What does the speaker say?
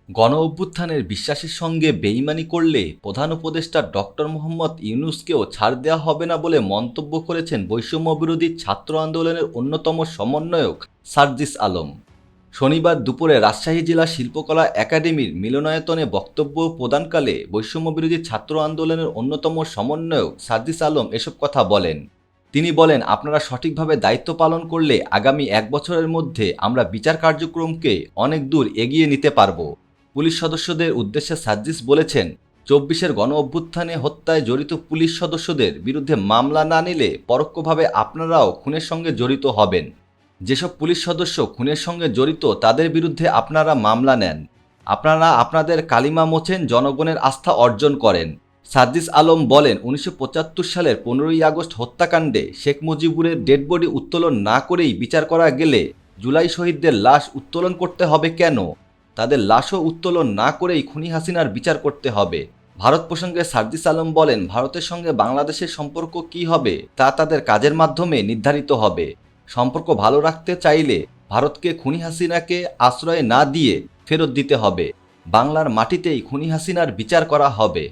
গণ অভ্যুত্থানের বিশ্বাসের সঙ্গে বেইমানি করলে প্রধান উপদেষ্টা ডক্টর মোহাম্মদ ইউনূসকেও ছাড় দেওয়া হবে না বলে মন্তব্য করেছেন বৈষম্যবিরোধী ছাত্র আন্দোলনের অন্যতম সমন্বয়ক সার্জিস আলম। শনিবার দুপুরে রাজশাহী জেলা শিল্পকলা একাডেমির মিলনায়তনে বক্তব্য প্রদানকালে বৈষম্যবিরোধী ছাত্র আন্দোলনের অন্যতম সমন্বয়ক সার্জিস আলম এসব কথা বলেন। তিনি বলেন, আপনারা সঠিকভাবে দায়িত্ব পালন করলে আগামী 1 বছরের মধ্যে আমরা বিচার কার্যক্রমকে অনেক দূর এগিয়ে নিতে পারব। পুলিশ সদস্যদের উদ্দেশ্যে সার্জিস বলেছেন, 24-এর গণ অভ্যুত্থানে হত্যায় জড়িত পুলিশ সদস্যদের বিরুদ্ধে মামলা না নিলে পরোক্ষভাবে আপনারাও খুনের সঙ্গে জড়িত হবেন। যেসব পুলিশ সদস্য খুনের সঙ্গে জড়িত তাদের বিরুদ্ধে আপনারা মামলা নেন। আপনারা আপনাদের কালিমা মোছেন, জনগণের আস্থা অর্জন করেন। সার্জিস আলম বলেন, 1975 সালের 15ই আগস্ট হত্যাকাণ্ডে শেখ মুজিবুরের ডেডবডি উত্তোলন না করেই বিচার করা গেলে জুলাই শহীদদের লাশ উত্তোলন করতে হবে কেন? তাদের লাশও উত্তোলন না করেই খুনি হাসিনার বিচার করতে হবে। ভারত প্রসঙ্গে সার্জিস আলম বলেন, ভারতের সঙ্গে বাংলাদেশের সম্পর্ক কী হবে তা তাদের কাজের মাধ্যমে নির্ধারিত হবে। সম্পর্ক ভালো রাখতে চাইলে ভারতকে খুনি হাসিনাকে আশ্রয় না দিয়ে ফেরত দিতে হবে। বাংলার মাটিতেই খুনি হাসিনার বিচার করা হবে।